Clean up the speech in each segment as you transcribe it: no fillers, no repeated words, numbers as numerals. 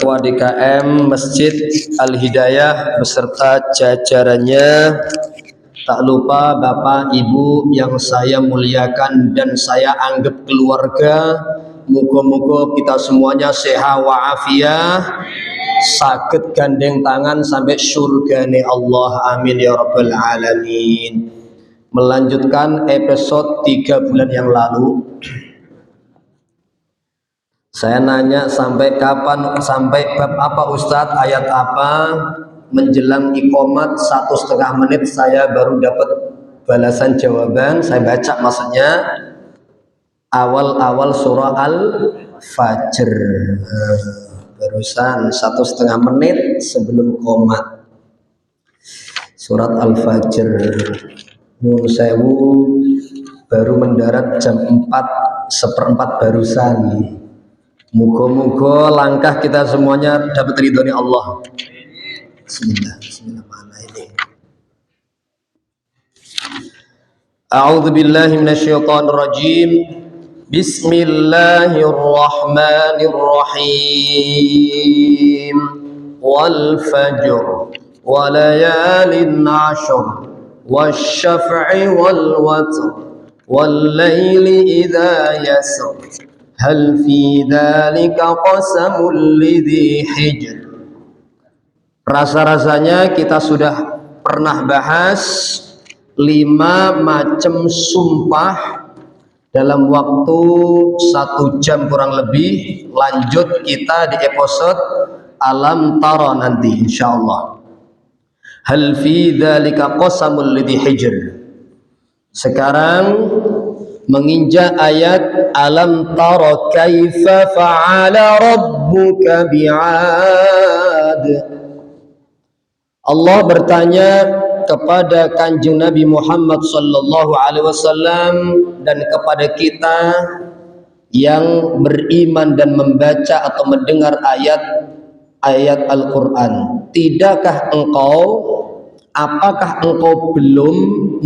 Ikhwah DKM Masjid Al-Hidayah beserta jajarannya, tak lupa Bapak Ibu yang saya muliakan dan saya anggap keluarga. Moga-moga kita semuanya sehat wa'afiyah, sakit gandeng tangan sampai surgane Allah, amin ya rabbal alamin. Melanjutkan episode 3 bulan yang lalu, saya nanya sampai kapan, sampai bab apa Ustadz, ayat apa. Menjelang iqomat 1,5 menit saya baru dapat balasan jawaban. Saya baca maksudnya awal-awal surah Al-Fajr, barusan 1,5 menit sebelum qomat surat Al-Fajr. Nun sewu baru mendarat jam 4:04 barusan. Moga-moga langkah kita semuanya dapat ridhonya Allah. Bismillah, mana ini? A'udzu billahi minasyaitonir rajim. Bismillahirrahmanirrahim. Wal fajr wa layalin 'ashr wasyaf'i wal watr wal laili idza yasr. Hal fi dzalika qasamul lidzi hijr. Rasa-rasanya kita sudah pernah bahas 5 macam sumpah dalam waktu 1 jam kurang lebih. Lanjut kita di episode Alam Tara nanti insyaallah. Hal fi dzalika qasamul lidzi hijr. Sekarang menginjak ayat Alam tara kaifa fa'ala rabbuka bi'ad. Allah bertanya kepada Kanjeng Nabi Muhammad sallallahu alaihi wasallam dan kepada kita yang beriman dan membaca atau mendengar ayat Al-Qur'an. Tidakkah engkau, apakah engkau belum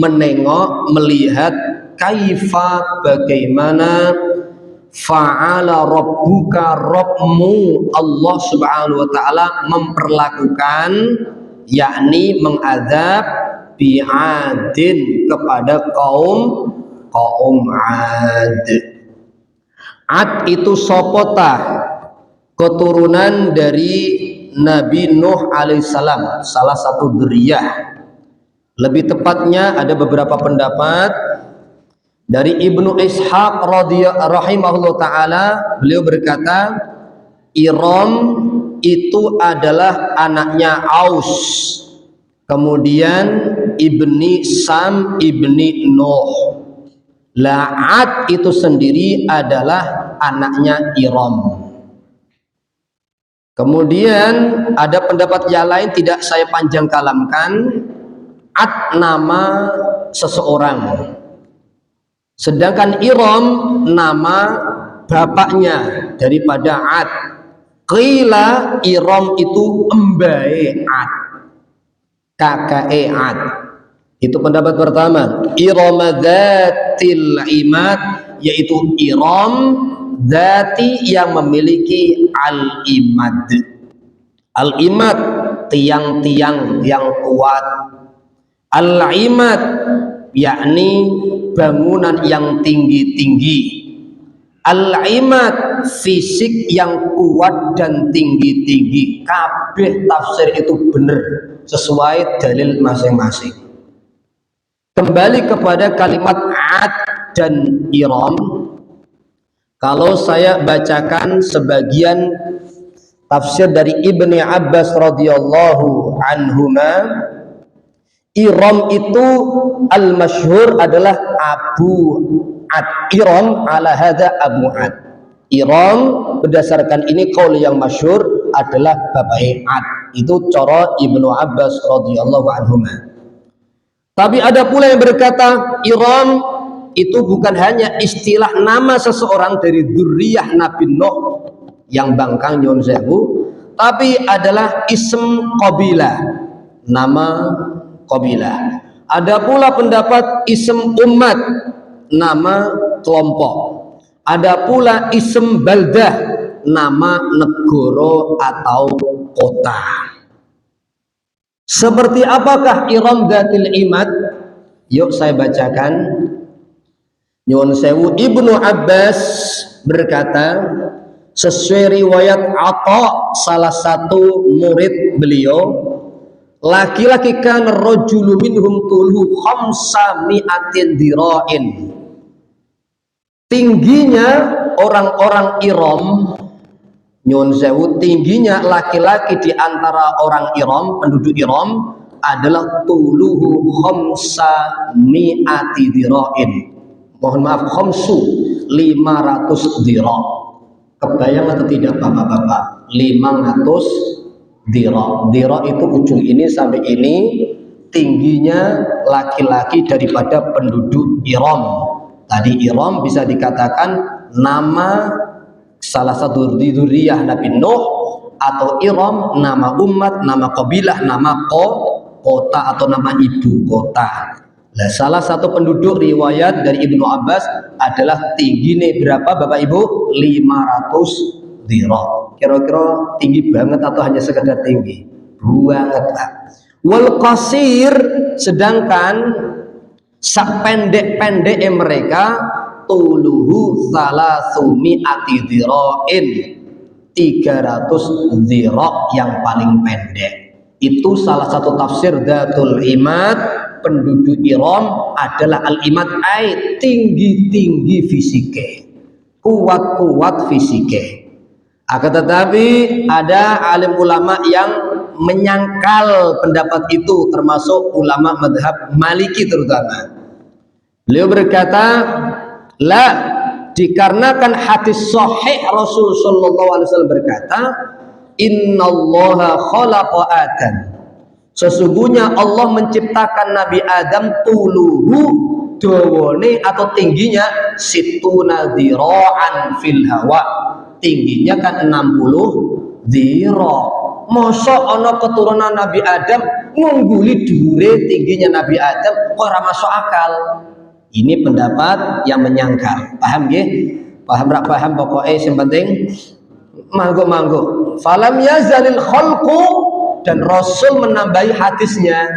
menengok, melihat kaifa, bagaimana fa'ala rabbuka, Rabbmu Allah subhanahu wa ta'ala memperlakukan, yakni mengazab bi'adin, kepada kaum Ad. Ad itu sopota, keturunan dari Nabi Nuh alaihissalam, salah satu dzurriyyah. Lebih tepatnya ada beberapa pendapat dari Ibnu Ishaq rahimahullah ta'ala. Beliau berkata Iram itu adalah anaknya Aus, kemudian ibni Sam ibni Nuh. La'ad itu sendiri adalah anaknya Iram. Kemudian ada pendapat yang lain, tidak saya panjang kalamkan. Ad nama seseorang, sedangkan Iram nama bapaknya daripada Ad. Qila Iram itu embae Ad, kakake Ad. Itu pendapat pertama. Iram dzatil imad, yaitu Iram dzati yang memiliki al-imad. Al-imad tiang-tiang yang kuat. Al-imad yakni bangunan yang tinggi-tinggi. Al-imad fisik yang kuat dan tinggi-tinggi. Kabeh tafsir itu benar sesuai dalil masing-masing. Kembali kepada kalimat Ad dan Iram, kalau saya bacakan sebagian tafsir dari Ibni Abbas radhiyallahu anhuma, Iram itu al-masyhur adalah Abu Ad. Iram ala hadza Abu Ad. Iram berdasarkan ini qaul yang masyhur adalah bapak Ad. Itu cara Ibnu Abbas radhiyallahu anhuma. Tapi ada pula yang berkata Iram itu bukan hanya istilah nama seseorang dari dzurriyyah Nabi Nuh yang bangkang nyun sewu, tapi adalah ism qabilah, nama qabilah. Ada pula pendapat ism ummat, nama kelompok. Ada pula ism baldah, nama negara atau kota. Seperti apakah iram dzatil imad? Yuk saya bacakan. Nyuwun sewu, Ibnu Abbas berkata, sesuai riwayat Atha, salah satu murid beliau, laki-laki kan rajulu minhum tulu khamsa mi'atin dira'in. Tingginya orang-orang Iram, nyuwun sewu, tingginya laki-laki di antara orang Iram, penduduk Iram adalah tuluhu khamsa mi'ati dira'in. Mohon maaf, khamsu 500 dira. Kebayang atau tidak Bapak-bapak? 500 dira. Dira itu ujung ini sampai ini, tingginya laki-laki daripada penduduk Iram. Tadi Iram bisa dikatakan nama salah satu dzurriyyah Nabi Nuh, atau Iram nama umat, nama kabilah, nama kota atau nama ibu kota. Nah, salah satu penduduk riwayat dari Ibnu Abbas adalah tingginya berapa Bapak Ibu? 500 dira. Kira-kira tinggi banget atau hanya sekedar tinggi? Banget Pak. Wal qasir, sedangkan sependek-pendek mereka tuluhu salasumi dira'in, 300 dira yang paling pendek. Itu salah satu tafsir Dzatul Imad. Penduduk Iram adalah al-imad, ay tinggi-tinggi fisike, kuat-kuat fisike. Akan tetapi ada alim ulama yang menyangkal pendapat itu, termasuk ulama madhab Maliki terutama. Beliau berkata, la, dikarenakan hadis sahih Rasul sallallahu alaihi wasallam berkata, innallaha khalaqa Adam, sesungguhnya Allah menciptakan Nabi Adam tuluhu, dawane atau tingginya situna dira'an fil hawa, tingginya kan 60 dira. Masa ana keturunan Nabi Adam ngungguli dhuwure tingginya Nabi Adam, kok ora masuk akal. Ini pendapat yang menyangkal. Paham nggih? Paham rak paham pokoknya yang penting manggo-manggo. Falam yazalil khalqu, dan Rasul menambahi hadisnya,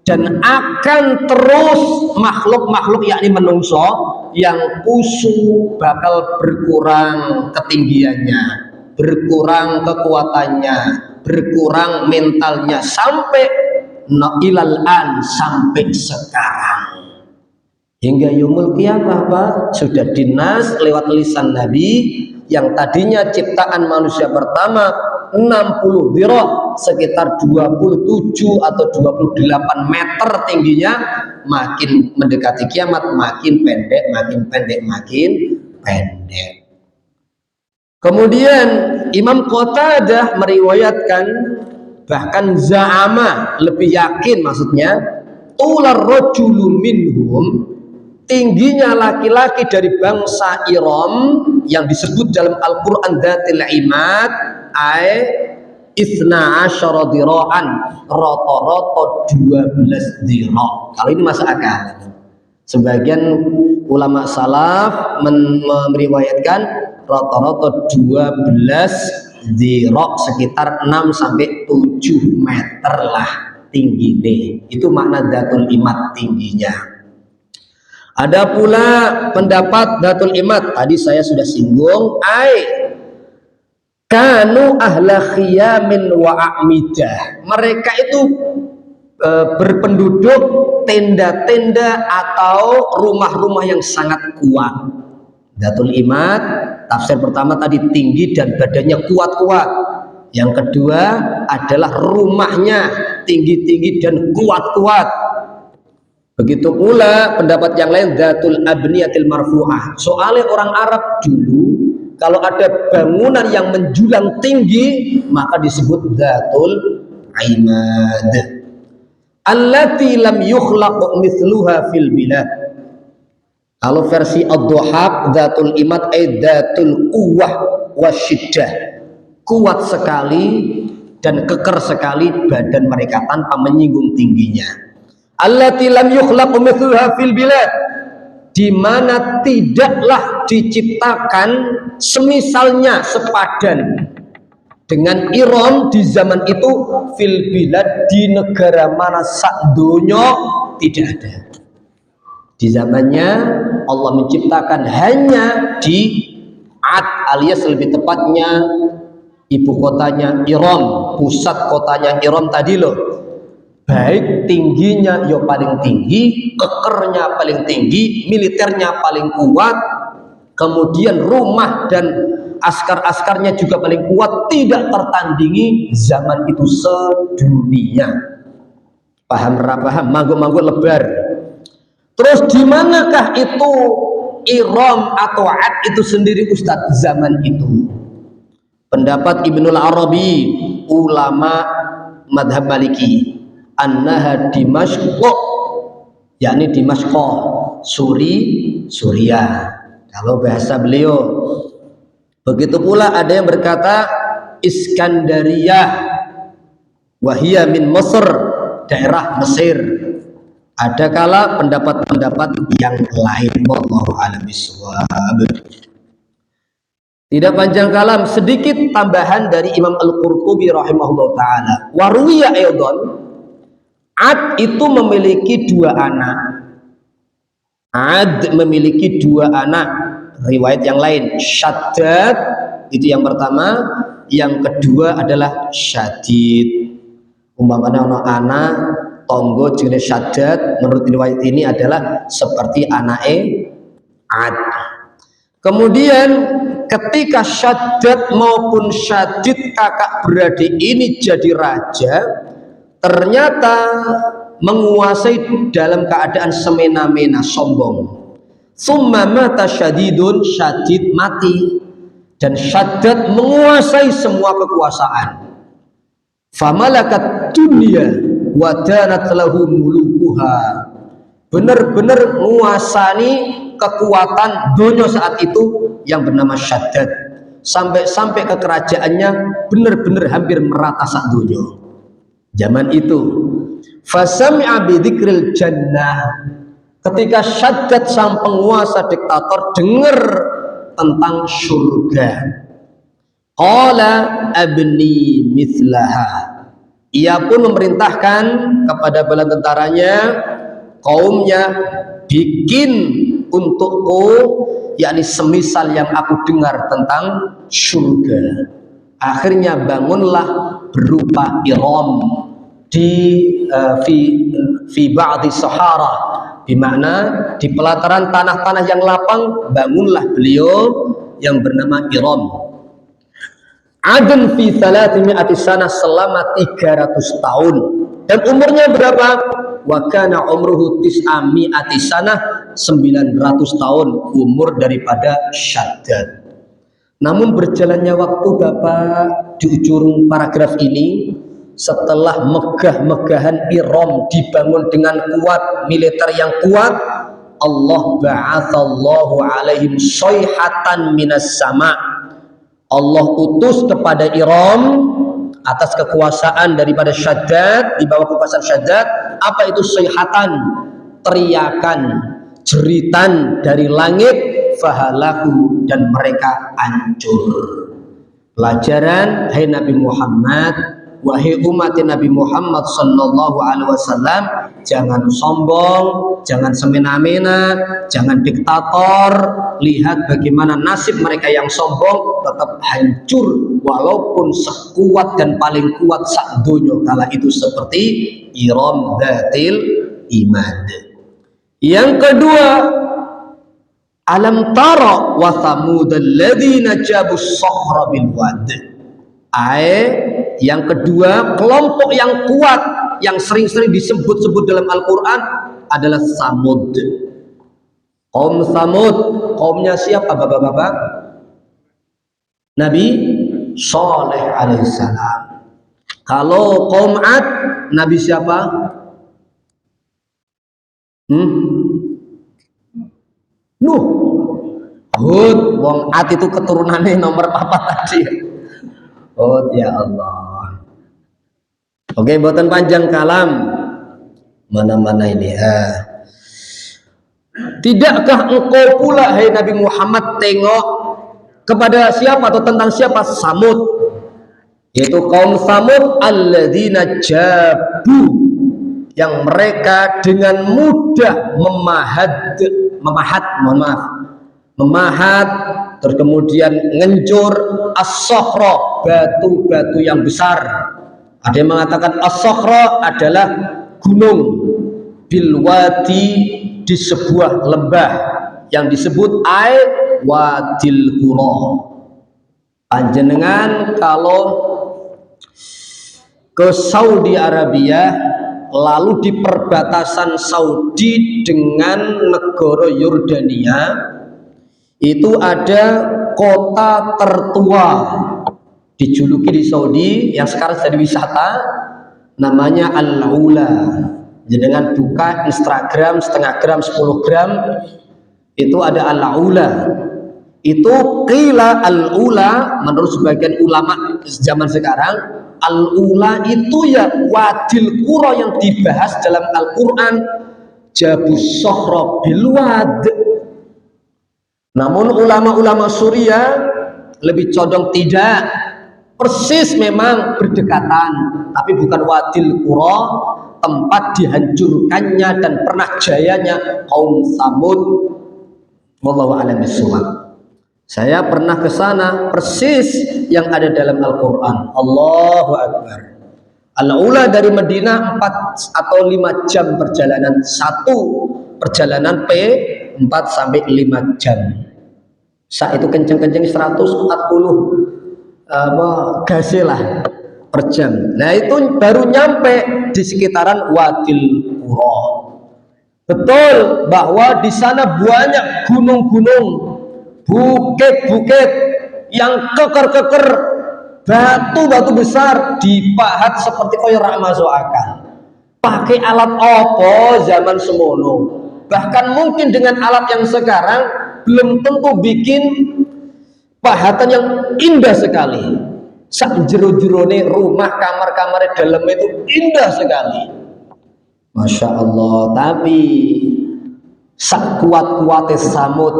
dan akan terus makhluk-makhluk yakni menungso yang kusu bakal berkurang ketinggiannya, berkurang kekuatannya, berkurang mentalnya sampai ilal an, sampai sekarang hingga yaumul qiyamah Pak. Sudah dinas lewat lisan Nabi, yang tadinya ciptaan manusia pertama 60 dira, sekitar 27 atau 28 meter tingginya, makin mendekati kiamat makin pendek, makin pendek, makin pendek. Kemudian Imam Qatadah meriwayatkan, bahkan za'ama, lebih yakin maksudnya, ular rajulu minhum, tingginya laki-laki dari bangsa Iram yang disebut dalam Al-Quran Dzatil Imad, ay isna asyara dira'an, rata-rata 12 dira. Kalau ini masuk akal. Sebagian ulama salaf meriwayatkan rata-rata 12 dira, sekitar 6 sampai 7 meter lah tingginya. Itu makna Dzatul Imad, tingginya. Ada pula pendapat Dzatul Imad, tadi saya sudah singgung, ay kanu ahla khiyamin wa a'midah, mereka itu berpenduduk tenda-tenda atau rumah-rumah yang sangat kuat. Dzatul Imad, tafsir pertama tadi tinggi dan badannya kuat-kuat. Yang kedua adalah rumahnya tinggi-tinggi dan kuat-kuat. Begitu pula pendapat yang lain Dzatul Abniyatil Marfu'ah. Soalnya orang Arab dulu kalau ada bangunan yang menjulang tinggi maka disebut Dzatul Imad. Allati lam yukhlaq mithluha fil bilad. Kalau versi Ad-Duhab, Dzatul Imad ay Dzatul Quwwah wasyiddah. Kuat sekali dan keker sekali badan mereka tanpa menyinggung tingginya. Allati lam yukhlaq mithluha fil bilad. di mana tidaklah diciptakan semisalnya sepadan dengan iram di zaman itu fil bilad, di negara mana sak donya tidak ada. Di zamannya Allah menciptakan hanya di Ad, alias lebih tepatnya ibu kotanya Iram, pusat kotanya Iram tadi loh. Baik tingginya yo paling tinggi, kekernya paling tinggi, militernya paling kuat, kemudian rumah dan askar-askarnya juga paling kuat, tidak tertandingi zaman itu sedunia. Paham paham, manggut-manggut lebar. Terus di manakah itu Iram atau Ad itu sendiri Ustadz zaman itu? Pendapat Ibnul Arabi, ulama madhab Maliki, annaha Dimashq, yakni Dimashq, Suriah kalau bahasa beliau. Begitu pula ada yang berkata Iskandariyah, wahia min Mesir, daerah Mesir. Ada kala pendapat-pendapat yang lain. Wallahu a'lam bishawab. Tidak panjang kalam, sedikit tambahan dari Imam Al-Qurtubi rahimahullah ta'ala. Waruwiya aydan, Ad itu memiliki dua anak. Ad memiliki dua anak. Riwayat yang lain, Syaddad itu yang pertama, yang kedua adalah Syadid. Umpamanya ono anak tonggo jenis Syaddad, menurut riwayat ini adalah seperti anake Ad. Kemudian ketika Syaddad maupun Syadid kakak beradik ini jadi raja, ternyata menguasai dalam keadaan semena-mena, sombong. Summa mata Syadidun, Syadid mati dan Syaddad menguasai semua kekuasaan. Famalakat dunia wa danat lahu mulukuha, benar-benar menguasai kekuatan dunia saat itu yang bernama Syaddad, sampai ke kerajaannya benar-benar hampir merata sak dunia zaman itu. Fasami'a bidzikril jannah, ketika Syaddad sang penguasa diktator dengar tentang surga, qala abni mithlaha, ia pun memerintahkan kepada bala tentaranya, kaumnya, bikin untukku, yakni semisal yang aku dengar tentang surga. Akhirnya bangunlah berupa Iram fi ba'di Sahara, di mana di pelataran tanah-tanah yang lapang bangunlah beliau yang bernama Iram. Adan fi 300 sana, selama 300 tahun. Dan umurnya berapa? Wa kana umruhu 900 sana, 900 tahun umur daripada Syaddad. Namun berjalannya waktu Bapak, di ujung paragraf ini, setelah megah-megahan Iram dibangun dengan kuat, militer yang kuat, Allah ba'athallahu alaihim sayhatan minas sama', Allah utus kepada Iram atas kekuasaan daripada Syaddad, di bawah kekuasaan Syaddad, apa itu sayhatan? Teriakan, jeritan dari langit, fahalaku, dan mereka hancur. Pelajaran, hai Nabi Muhammad, wahai umat Nabi Muhammad sallallahu alaihi wasallam, jangan sombong, jangan semena-mena, jangan diktator. Lihat bagaimana nasib mereka yang sombong, tetap hancur walaupun sekuat dan paling kuat sak donya kala itu seperti Iram Dhatil Imad. Yang kedua, alam tara wa thamud alladzina jabus sakhra bil wad. Yang kedua, kelompok yang kuat yang sering-sering disebut-sebut dalam Al-Quran adalah Samud. Kaum Samud, kaumnya siapa bapak-bapak? Nabi Saleh alaihissalam. Kalau kaum Ad, Nabi siapa? Nuh. Hud. Wong Ad itu keturunannya nomor apa tadi? Oh ya Allah. Oke, buatan panjang kalam. Mana-mana ini. Tidakkah engkau pula hai Nabi Muhammad tengok kepada siapa atau tentang siapa? Samud, yaitu kaum Samud, alladzina jabu, yang mereka dengan mudah memahat, terus kemudian ngencur as-sokhra, batu-batu yang besar. Ada yang mengatakan as-sokhra adalah gunung, bilwadi, di sebuah lembah yang disebut wadil qura. Panjenengan kalau ke Saudi Arabia, lalu di perbatasan Saudi dengan negara Yordania, itu ada kota tertua dijuluki di Saudi yang sekarang jadi wisata, namanya Al-Ula. Jangan buka Instagram setengah gram 10 gram, itu ada Al-Ula. Itu qila Al-Ula, menurut sebagian ulama zaman sekarang, Al-Ula itu ya wadil qura yang dibahas dalam Al-Quran, jabus sokhra bilwad. Namun ulama-ulama Suriah lebih condong tidak, persis memang berdekatan, tapi bukan wadil qura, tempat dihancurkannya dan pernah jayanya kaum Samud. Wallahu a'lam bishawab. Saya pernah ke sana, persis yang ada dalam Al-Quran. Allahu Akbar. Al-Ula dari Madinah 4 atau 5 jam perjalanan, satu perjalanan 4 sampai 5 jam. Saat itu kenceng-kenceng 140 gase lah per jam. Nah itu baru nyampe di sekitaran Wadil Qura. Betul bahwa di sana banyak gunung-gunung, bukit-bukit yang keker-keker, batu-batu besar dipahat seperti koyo rak masuk akal. Pakai alat opo zaman semono. Bahkan mungkin dengan alat yang sekarang belum tentu bikin pahatan yang indah sekali. Sak jero-jerone rumah, kamar-kamar dalam itu indah sekali, Masya Allah. Tapi sak kuat-kuatnya Samud.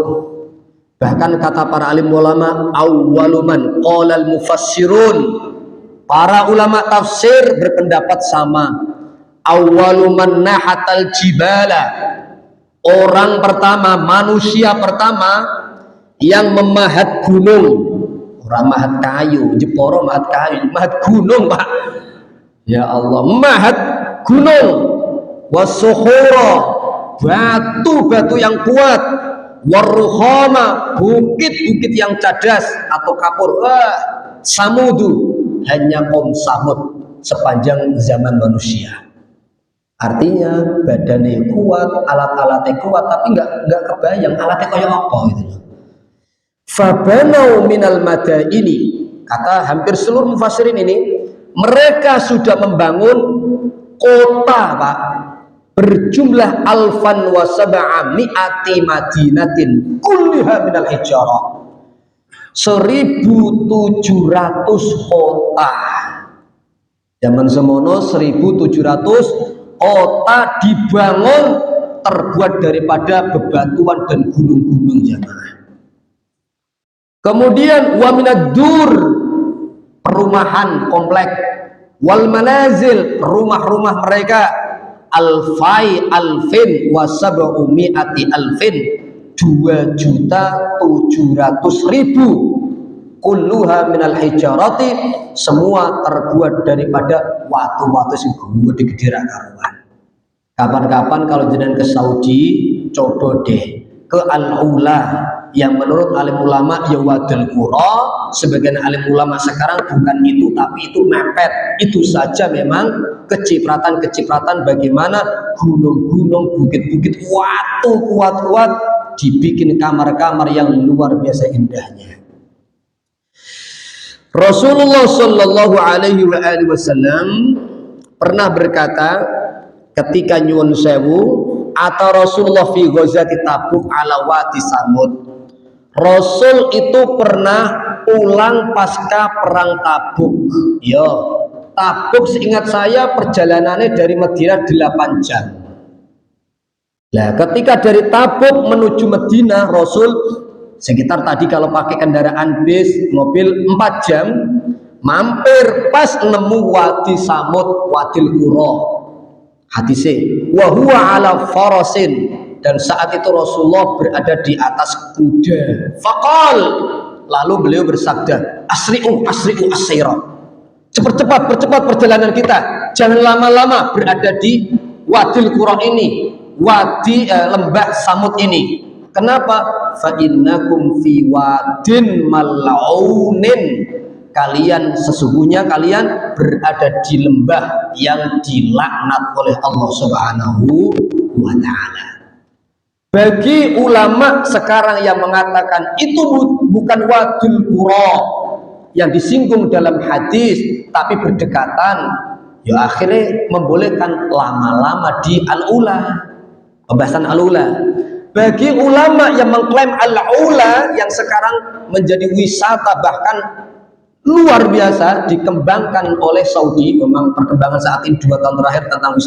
Bahkan kata para alim ulama, awwaluman qolal mufassirun, para ulama tafsir berpendapat sama, awwaluman nahatal jibala, orang pertama, manusia pertama yang memahat gunung. Orang mahat kayu, Jeporo mahat kayu, mahat gunung, Pak. Ya Allah, mahat gunung, wasukhura, batu-batu yang kuat, waruhama, bukit-bukit yang cadas atau kapur. Samudu, hanya kaum Samud sepanjang zaman manusia. Artinya badannya kuat, alat-alatnya kuat, tapi nggak kebayang alatnya kayak apa gitu. Fabanau minal madaini, kata hampir seluruh mufassirin ini, mereka sudah membangun kota, Pak, berjumlah alfan wa sab'a mi'ati madinatin kulliha minal hijarah, 1.700 kota. Zaman semono 1.700 kota dibangun terbuat daripada bebatuan dan gunung-gunung jamaah. Kemudian wa minad dur, perumahan komplek, wal manazil, rumah-rumah mereka, alfai alfin wa sab'u mi'ati alfin, 2.700.000, kulluha minal hijarati, semua terbuat daripada watu-watu sing gede-gede ra karuan. Kapan-kapan kalau jenengan ke Saudi, coba deh ke Al-Ula, yang menurut alim ulama ya Wadil Qura. Sebagian alim ulama sekarang bukan itu, tapi itu mepet. Itu saja memang kecipratan-kecipratan bagaimana gunung-gunung, bukit-bukit, watu kuat-kuat, dibikin kamar-kamar yang luar biasa indahnya. Rasulullah Shallallahu Alaihi Wasallam pernah berkata ketika nyuwun sewu, atau Rasulullah fi ghazati Tabuk ala wadi Samud. Rasul itu pernah pulang pasca perang Tabuk. Yo, Tabuk seingat saya perjalanannya dari Madinah 8 jam. Nah, ketika dari Tabuk menuju Madinah, Rasul sekitar tadi kalau pakai kendaraan bis, mobil 4 jam, mampir pas nemu Wadi Samud, Wadil Qura. Hadisnya, wa huwa ala farasin, dan saat itu Rasulullah berada di atas kuda. Faqal, lalu beliau bersabda, asri'u as-sayra. Cepat-cepat, percepat perjalanan kita. Jangan lama-lama berada di Wadil Qura ini, wadi lembah Samud ini. Kenapa? Fa innakum fi wadin mal'unin. Kalian sesungguhnya kalian berada di lembah yang dilaknat oleh Allah Subhanahu wa taala. Bagi ulama sekarang yang mengatakan itu bukan Wadul Qura yang disinggung dalam hadis, tapi berdekatan, ya akhirnya membolehkan lama-lama di al-ula, pembahasan al-ula. Bagi ulama yang mengklaim al-ula yang sekarang menjadi wisata bahkan luar biasa dikembangkan oleh Saudi, memang perkembangan saat ini 2 tahun terakhir tentang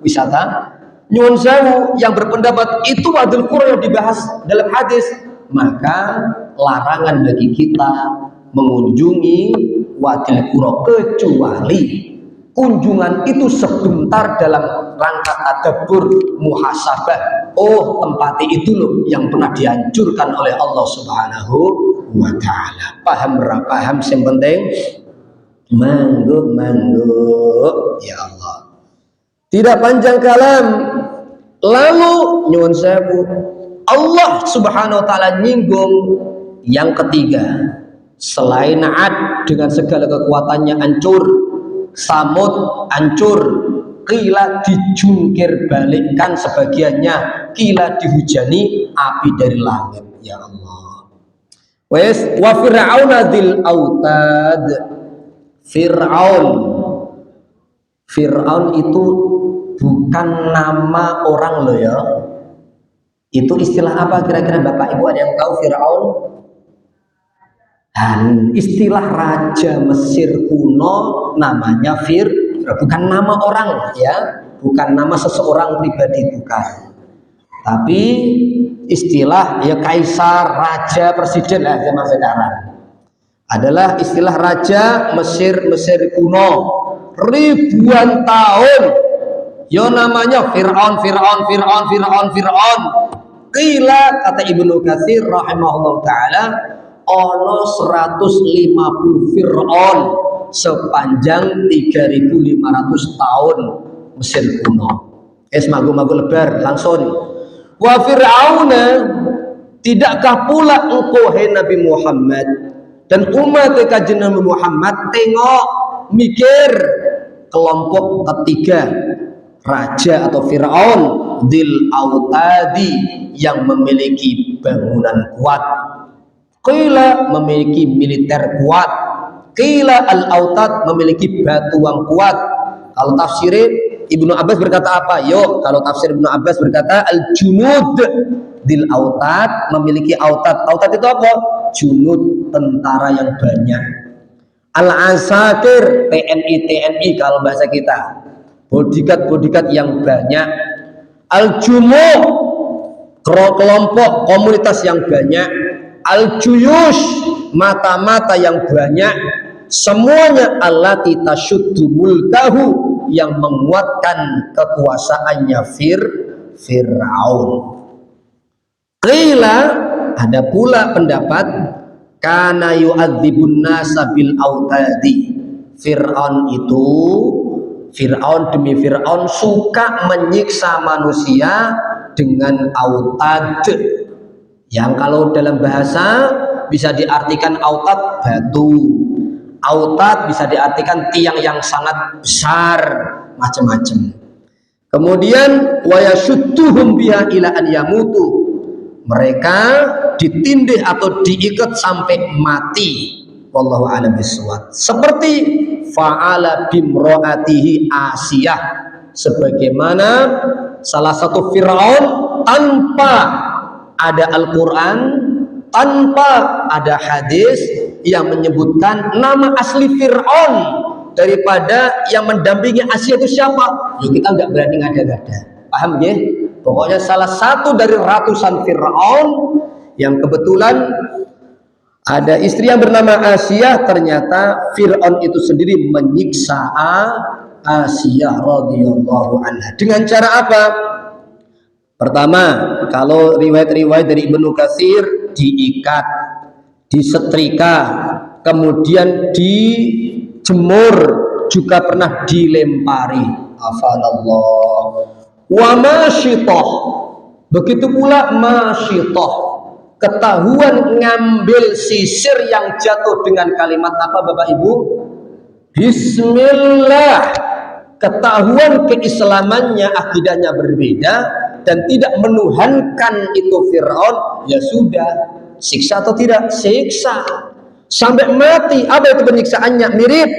wisata. Nyuwun sewu yang berpendapat itu Wadul Qura yang dibahas dalam hadis, maka larangan bagi kita mengunjungi Wadul Qura kecuali kunjungan itu sebentar dalam rangka tadabbur muhasabah. Oh, tempat itu loh yang pernah dihancurkan oleh Allah Subhanahu wa taala. Paham paham yang penting manggo ya Allah. Tidak panjang kalam. Lalu nyuwun sewu, Allah Subhanahu wa taala nyinggung yang ketiga. Selain Ad dengan segala kekuatannya hancur, Samud hancur, qila dijungkir balikkan sebagiannya, qila dihujani api dari langit. Ya Allah. Wes wa fir'auna dzil autad. Fir'aun itu bukan nama orang loh ya. Itu istilah apa kira-kira Bapak Ibu ada yang tahu Fir'aun? Dan istilah raja Mesir kuno namanya bukan nama orang ya, bukan nama seseorang pribadi, bukan. Tapi istilah ya kaisar, raja, presiden lah zaman sekarang. Adalah istilah raja Mesir kuno ribuan tahun. Yo namanya Fir'aun. Qila kata Ibnu Katsir rahimahullah taala ono 150 Fir'aun sepanjang 3.500 tahun Mesir kuno. Magu lebar langsung. Wa Fir'auna, tidakkah pula engkau hai Nabi Muhammad dan umat kajian Nabi Muhammad tengok mikir kelompok ketiga raja atau Fir'aun dzil autadi yang memiliki bangunan kuat, qila memiliki militer kuat, qila al-autad memiliki batuan kuat. Kalau tafsir Ibnu Abbas berkata apa? Yo, kalau tafsir Ibnu Abbas berkata al-junud dil autad memiliki autad. Autad itu apa? Junud, tentara yang banyak. Al-asakir TNI kalau bahasa kita. Bodyguard yang banyak. Al-jumuh kelompok komunitas yang banyak. Al-juyush mata-mata yang banyak. Semuanya allati tasyuddu mulkahu yang menguatkan kekuasaannya Fir'aun. Qila, ada pula pendapat kana yu'adzibun nasa bil autadi. Fir'aun demi Fir'aun suka menyiksa manusia dengan autad, yang kalau dalam bahasa bisa diartikan autad batu, autad bisa diartikan tiang yang sangat besar, macam-macam. Kemudian wa yashudduhum biha ila an yamutu, mereka ditindih atau diikat sampai mati. Wallahu a'lam bishawab. Seperti fa'ala bimro'atihi Asiyah, sebagaimana salah satu Fir'aun tanpa ada Al-Quran, tanpa ada hadis yang menyebutkan nama asli Fir'aun daripada yang mendampingi Asia itu siapa. Ya kita nggak berani ngada-ngada. Paham ya? Pokoknya salah satu dari ratusan Fir'aun yang kebetulan ada istri yang bernama Asiyah. Ternyata Fir'aun itu sendiri menyiksa Asiyah radhiyallahu anha. Dengan cara apa? Pertama, kalau riwayat-riwayat dari Ibnu Katsir, diikat, disetrika, kemudian dijemur, juga pernah dilempari. Afallah. Wa masyithah. Begitu pula masyithah. Ketahuan ngambil sisir yang jatuh dengan kalimat apa Bapak Ibu? Bismillah. Ketahuan keislamannya, akidahnya berbeda dan tidak menuhankan itu Fir'aun, ya sudah, siksa atau tidak? Siksa sampai mati. Apa itu penyiksaannya? Mirip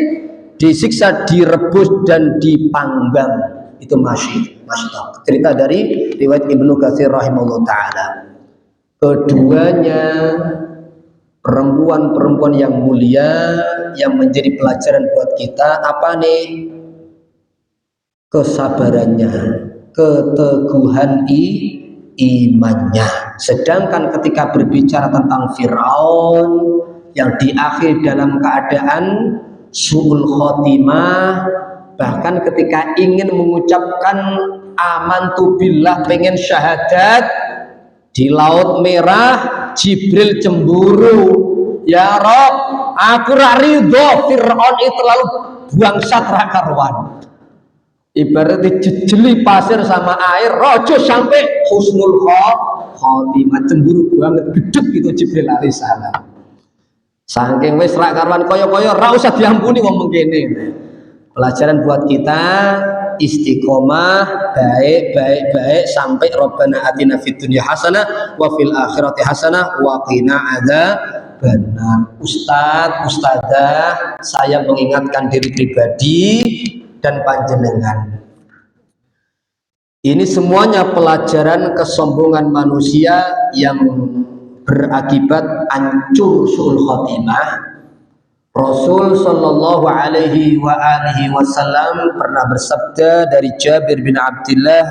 disiksa, direbus dan dipanggang. Itu masyithah. Cerita dari riwayat Ibnu Katsir rahimahullah ta'ala. Keduanya perempuan-perempuan yang mulia yang menjadi pelajaran buat kita. Apa nih? Kesabarannya, keteguhan imannya. Sedangkan ketika berbicara tentang Fir'aun yang di akhir dalam keadaan su'ul khotimah, bahkan ketika ingin mengucapkan amantu billah, pengen syahadat di Laut Merah, Jibril cemburu. Ya Rob, aku ra ridho Fir'aun itu lalu bangsat ra karuan. Ibarat dijejeli pasir sama air, rojo sampai husnul khotimah, cemburu banget, gedeg gitu Jibril alaihissalam. Saking wis rak karuan koyo-koyo ra usah diampuni ngomong kene. Pelajaran buat kita, istiqomah, baik sampai Rabbana atina fid dunya hasanah wa fil akhirati hasanah wa qina adzabannar. Ustadzah, saya mengingatkan diri pribadi dan panjenengan. Ini semuanya pelajaran kesombongan manusia yang berakibat hancur su'ul khotimah. Rasul sallallahu alaihi wa alihi wasallam pernah bersabda dari Jabir bin Abdullah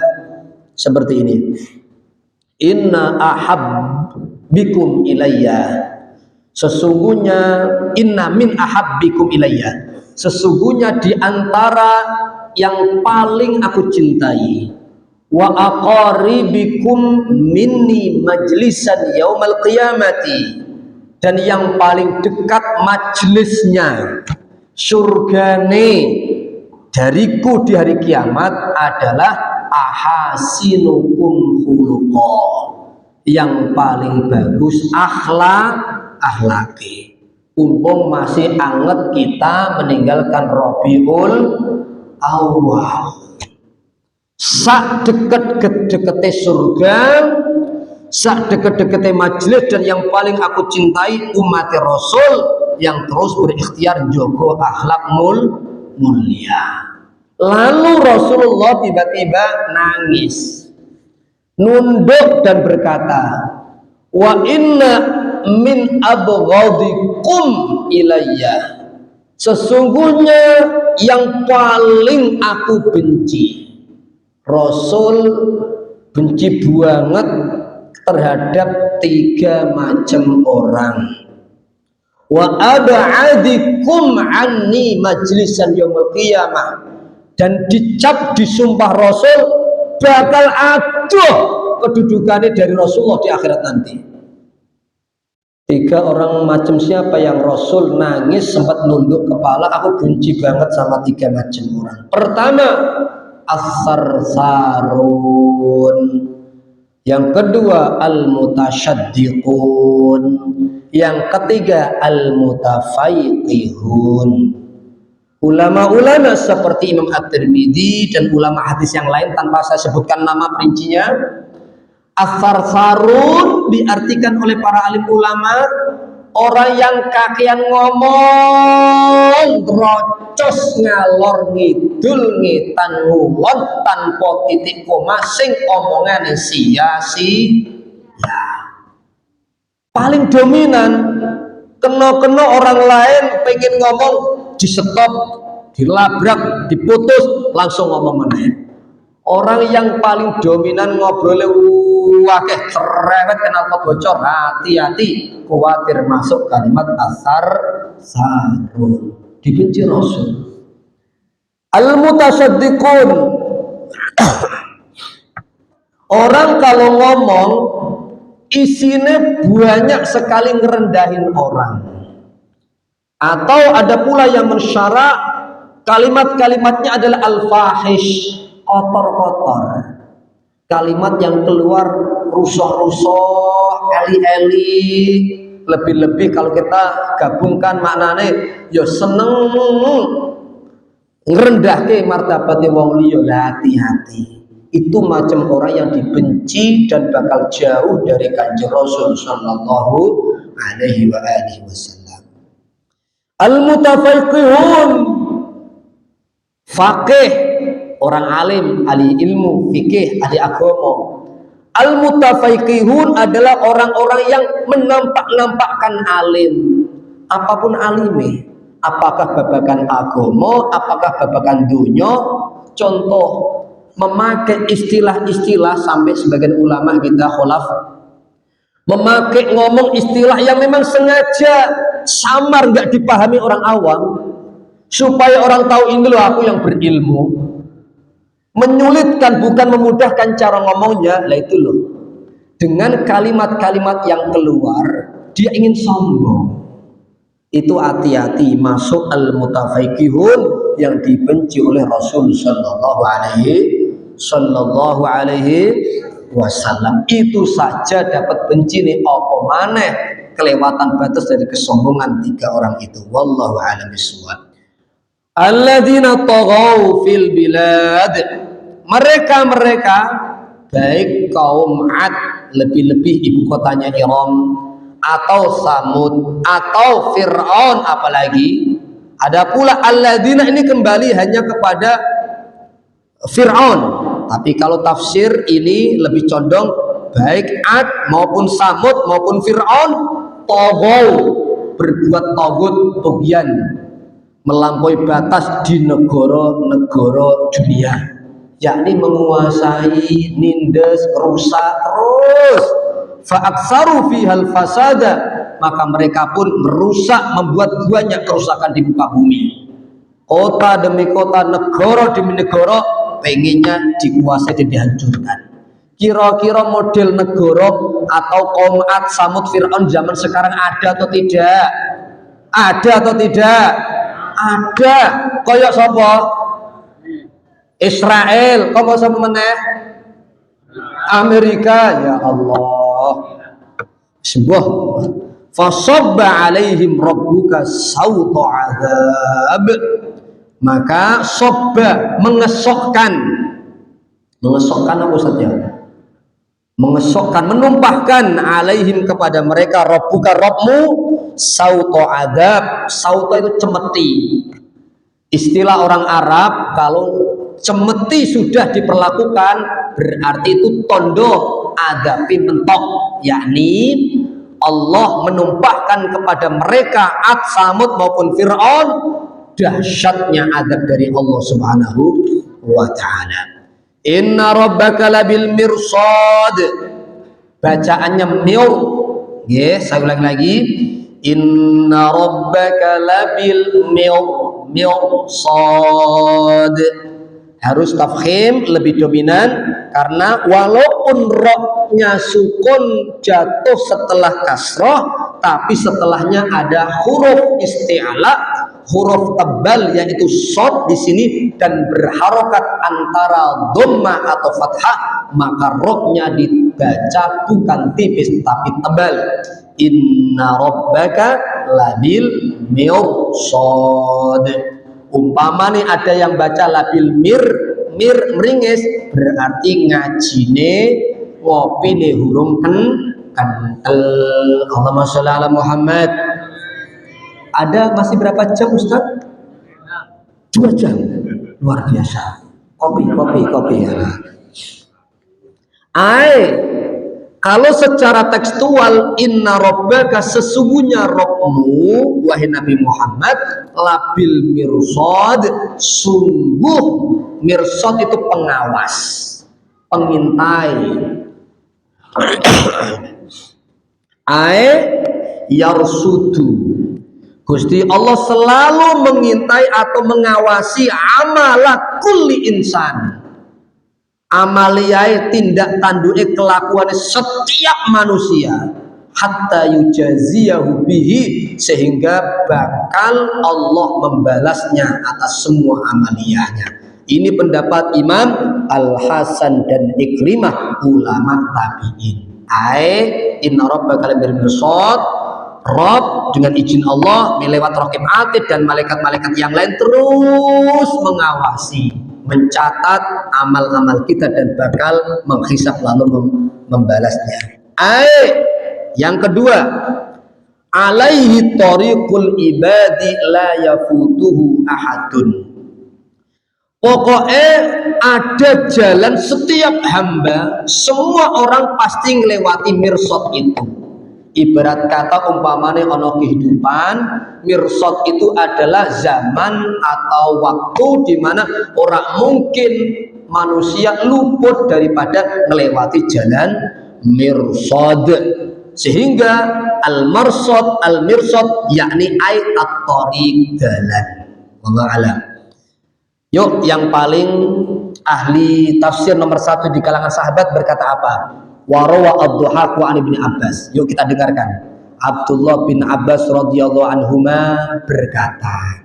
seperti ini. Inna ahabbikum ilayya. Sesungguhnya inna min ahabbikum ilayya. Sesungguhnya di antara yang paling aku cintai, wa aqaribikum minni majlisan yaumal qiyamati, dan yang paling dekat majelisnya, surgane dariku di hari kiamat adalah ahasinukum khuluqa, yang paling bagus akhlaki. Umpung masih anget kita meninggalkan Rabiul Awal, sak deket-dekete surga, sak deket-dekete majelis, dan yang paling aku cintai umat Rasul yang terus berikhtiar jogo akhlak mulia. Lalu Rasulullah tiba-tiba nangis, nunduk dan berkata, wa inna min abghadikum ilayya. Sesungguhnya yang paling aku benci, Rasul benci banget terhadap 3 macam orang. Wa ab'adikum anni majlisan yaumil qiyamah, dan dicap disumpah Rasul bakal aduh kedudukannya dari Rasulullah di akhirat nanti. 3 orang macam siapa yang Rasul nangis sempat nunduk kepala? Aku benci banget sama 3 macam orang. Pertama, as-sarsarun. Yang kedua, al-mutasyaddiqun. Yang ketiga, al-mutafaiqihun. Ulama-ulama seperti Imam At-Tirmidzi dan ulama hadis yang lain tanpa saya sebutkan nama perincinya, as-sarsarun diartikan oleh para alim ulama orang yang kakean ngomong, rocos ngalor ngidul ngetan ngulon tanpa titik koma, sing omongane sia-sia. Paling dominan, kena orang lain pengen ngomong di stop, dilabrak, diputus, langsung ngomong meneh. Orang yang paling dominan ngobrolnya wakeh cerewet kenal bocor, hati-hati khawatir masuk kalimat asar sarun, dibenci Rasul. Al-mutasaddiqun, orang kalau ngomong isinya banyak sekali ngerendahin orang. Atau ada pula yang mensyarak kalimat-kalimatnya adalah al-fahish, kotor-kotor, kalimat yang keluar rusuh-rusuh, eli-eli, lebih-lebih kalau kita gabungkan maknanya ya seneng ngerendahke martabate wong liya. Hati-hati, itu macam orang yang dibenci dan bakal jauh dari Kanjeng Rasul sallallahu alaihi wasallam. Al-mutafaqihun, faqih, orang alim, ahli ilmu, fikih, ahli agama. Al-mutafaqihun adalah orang-orang yang menampak-nampakkan alim, apapun alime, apakah babakan agama, apakah babakan dunia. Contoh, memakai istilah-istilah sampai sebagian ulama kita khulaf memakai ngomong istilah yang memang sengaja samar, nggak dipahami orang awam, supaya orang tahu ini loh aku yang berilmu. Menyulitkan bukan memudahkan cara ngomongnya. Lah itu loh, dengan kalimat-kalimat yang keluar dia ingin sombong. Itu hati-hati masuk al-mutafaqihun yang dibenci oleh Rasul sallallahu alaihi wasallam. Itu saja dapat benci nih, apa maneh kelewatan batas dari kesombongan tiga orang itu. Wallahu a'lam bishawab. Alladzina taghaw fil bilad, mereka baik kaum Ad, lebih-lebih ibu kotanya Iram, atau Samud, atau Fir'aun, apalagi ada pula alladzina, ini kembali hanya kepada Fir'aun. Tapi kalau tafsir ini lebih condong baik Ad maupun Samud maupun Fir'aun taghaw, berbuat tagut, tughyan, melampaui batas di negara-negara dunia, yakni menguasai, nindes, rusak terus. Fa'aksaru fihal fasada, maka mereka pun merusak, membuat banyak kerusakan di muka bumi. Kota demi kota, negara demi negara pengennya dikuasai dan dihancurkan. Kira-kira model negara atau kaum Ad, Samud, Fir'aun zaman sekarang ada atau tidak? Ada atau tidak? Ada. Koyok sapa? Israel. Kok sama meneh? Amerika. Ya Allah. Sebuah fasabba alaihim rabbuka sawta adzab, maka sobba, mengesokkan apa saja, mengesokkan, menumpahkan, alaihim kepada mereka, rabbuka, Rabbmu, sauto adab. Sauto itu cemeti, istilah orang Arab. Kalau cemeti sudah diperlakukan berarti itu tondo, adapi mentok, yakni Allah menumpahkan kepada mereka Ad, Samud maupun Fir'aun dahsyatnya adab dari Allah subhanahu wa ta'ala. Inna rabbaka labil mirsad, bacaannya mir, saya ulang lagi, inna rabbaka labil mirsad, harus tafkhim, lebih dominan, karena walaupun roknya sukun jatuh setelah kasroh, tapi setelahnya ada huruf isti'ala, huruf tebal yaitu shad di sini, dan berharokat antara dhammah atau fathah, maka roknya dibaca bukan tipis tapi tebal. Inna rabbaka labil mirsad. Umpama nih ada yang baca labil meringis, berarti ngajine ngopi nih hurung kental. Allahumma sholli ala Muhammad. Ada masih berapa jam Ustaz? 2 jam. Luar biasa. Kopi ya. Kalau secara tekstual, inna rabbaka, sesungguhnya Rabbmu wahai Nabi Muhammad, labil mirsad, sungguh mirsad itu pengawas, pengintai. Ai yarsudu, Gusti Allah selalu mengintai atau mengawasi amala kulli insan, amaliyai tindak tanduke kelakuan setiap manusia, hatta yujaziyahu bihi, sehingga bakal Allah membalasnya atas semua amaliyahnya. Ini pendapat Imam Al-Hasan dan Ikrimah, ulama tabi'in. Inna rabbaka labil mirsad, Rob dengan izin Allah melewat raqib atid dan malaikat-malaikat yang lain terus mengawasi, mencatat amal-amal kita dan bakal menghisap lalu membalasnya. Yang kedua, alaihi tariqul ibadi la yafutuhu ahadun. Pokoknya ada jalan setiap hamba, semua orang pasti ngelewati mirsad itu. Ibarat kata umpamanya ono kehidupan, mirsad itu adalah zaman atau waktu di mana orang mungkin manusia luput daripada melewati jalan mirsad. Sehingga al-mirsad yakni at-tariq, jalan. Wallahu a'lam. Yuk, yang paling ahli tafsir nomor 1 di kalangan sahabat berkata apa? Warawa ad-Duhaq wa an Ibnu Abbas. Yuk kita dengarkan. Abdullah bin Abbas radhiyallahu anhuma berkata,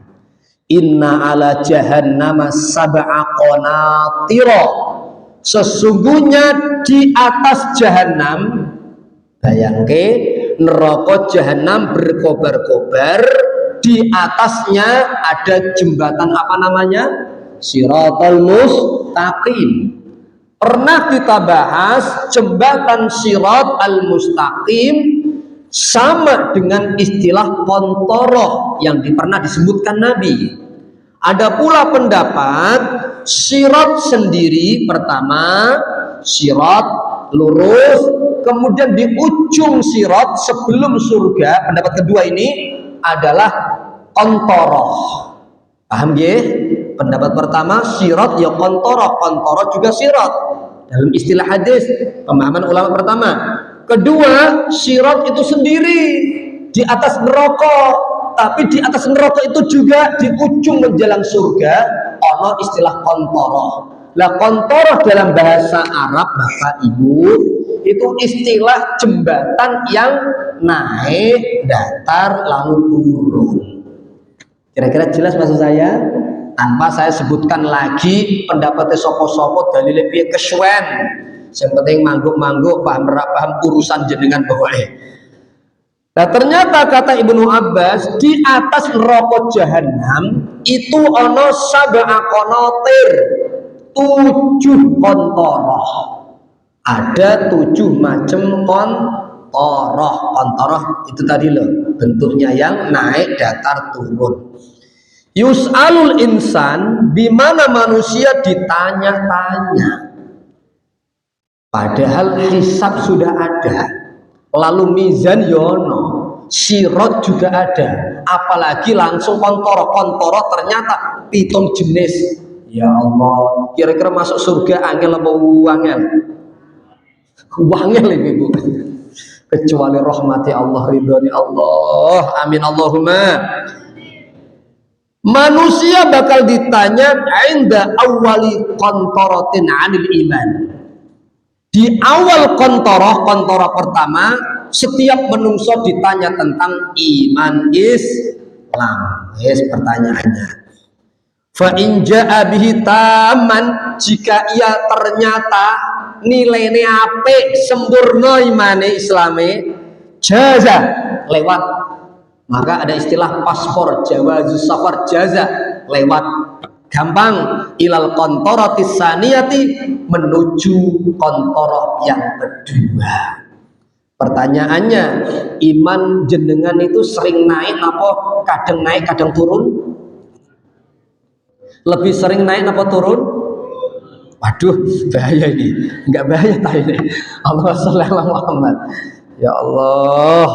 inna ala jahannama sab'a qanatira, sesungguhnya di atas jahanam, bayangke neraka jahanam berkobar-kobar, di atasnya ada jembatan apa namanya? Siratal Mustaqim. Pernah kita bahas jembatan Sirat al-Mustaqim sama dengan istilah kontoroh yang pernah disebutkan Nabi. Ada pula pendapat sirat sendiri, pertama sirat lurus, kemudian di ujung sirat sebelum surga, pendapat kedua ini adalah kontoroh. Paham ya? Pendapat pertama sirat ya kontoroh, kontoroh juga sirat dalam istilah hadis, pemahaman ulama pertama. Kedua, sirat itu sendiri di atas neraka, tapi di atas neraka itu juga di ujung menjelang surga ono istilah kontoroh. Lah kontoroh dalam bahasa Arab Bapak Ibu itu istilah jembatan yang naik datar lalu turun. Kira-kira jelas maksud saya? Tanpa saya sebutkan lagi pendapatnya sopo-sopo dalile piye kesuwen. Yang penting mangguk-mangguk, paham urusan jenengan bawae. Nah ternyata kata Ibnu Abbas, di atas neraka jahanam itu ono sab'a qanatir, 7 kontoroh. Ada 7 macam kontoroh. Kontoroh itu tadi loh, bentuknya yang naik datar turun. Yus'alul insan, di mana manusia ditanya-tanya. Padahal hisab sudah ada, lalu mizan yono, sirat juga ada, apalagi langsung kontoroh. Kontoroh ternyata 7 jenis. Ya Allah, kira-kira masuk surga angel apa wangel? Wangel ibu. Kecuali rahmati Allah, ridhoni Allah. Amin Allahumma. Manusia bakal ditanya inda awali kontorotin anil iman. Di awal kontoroh pertama, setiap menungso ditanya tentang iman Islam. Yes, pertanyaannya. Fa in jaa bihi taman, jika ia ternyata nilainya apik, sempurna imane Islame, jaza, lewat. Maka ada istilah paspor, jawazus safar, jaza, lewat. Gampang, ilal kontorotis saniyati, menuju kontoroh yang kedua. Pertanyaannya, iman jenengan itu sering naik apa kadang naik kadang turun? Lebih sering naik apa turun? Aduh, bahaya ini. Enggak bahaya tadi. Allah sholli ala Muhammad. Ya Allah.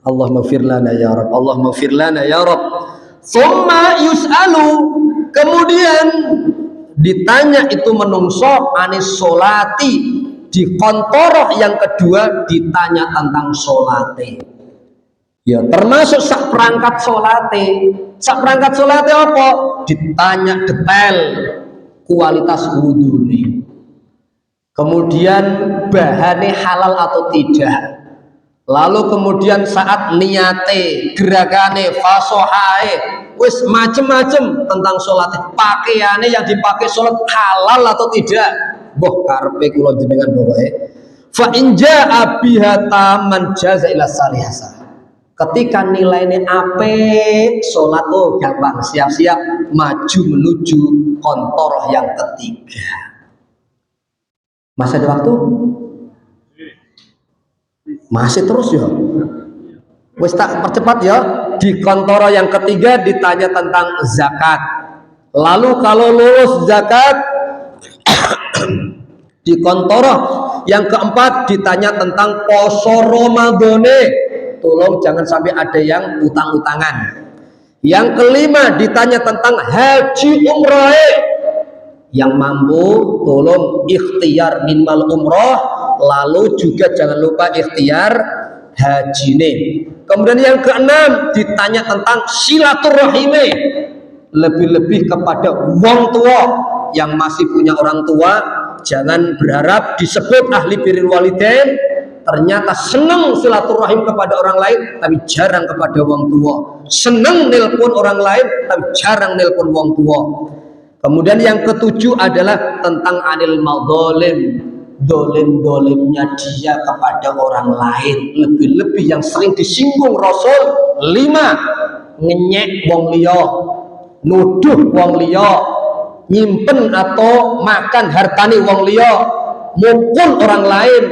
Allah maghfir lana ya Rabb. Allah maghfir lana ya Rabb. Summa yus'alu. Kemudian ditanya itu menungso anis solati. Di kontoroh yang kedua ditanya tentang solate. Ya termasuk sak perangkat solate. Sak perangkat solate apa? Ditanya detail kualitas wudhu nih. Kemudian bahannya halal atau tidak. Lalu kemudian saat niate, gerakane, fasohae, wis macem-macem tentang sholat. Pakaiannya yang dipakai sholat halal atau tidak. Boh karpe kula jenengan bawae. Fa in jaa biha taman jaza ila salihasa. Ketika nilainya apik, sholat oh gampang, siap-siap maju menuju kontoroh yang ketiga. Masih ada waktu? Masih terus ya. Wis tak percepat ya. Di kontoroh yang ketiga ditanya tentang zakat. Lalu kalau lulus zakat di kontoroh yang keempat ditanya tentang poso Ramadane. Tolong jangan sampai ada yang utang-utangan. Yang kelima ditanya tentang haji umrah. Yang mampu tolong ikhtiar minimal umroh. Lalu juga jangan lupa ikhtiar haji nih. Kemudian yang keenam ditanya tentang silaturahime. Lebih-lebih kepada wong tua yang masih punya orang tua. Jangan berharap disebut ahli birrul walidain, ternyata senang silaturahim kepada orang lain tapi jarang kepada wong tua. Senang nelpon orang lain tapi jarang nelpon wong tua. Kemudian yang ketujuh adalah tentang anil madzalim. Dolim-dolimnya dia kepada orang lain. Lebih-lebih yang sering disinggung Rasul. 5. Ngenyek wong liya, nuduh wong liya, nyimpen atau makan hartane wong liya, mukul orang lain,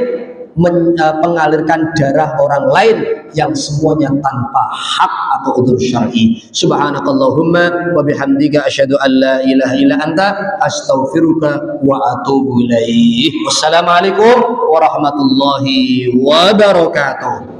mengalirkan darah orang lain yang semuanya tanpa hak atau udzur syar'i. Subhanakallahumma wa bihamdika asyhadu an la ilaha illa anta astaghfiruka wa atubu ilaik. Wassalamualaikum warahmatullahi wabarakatuh.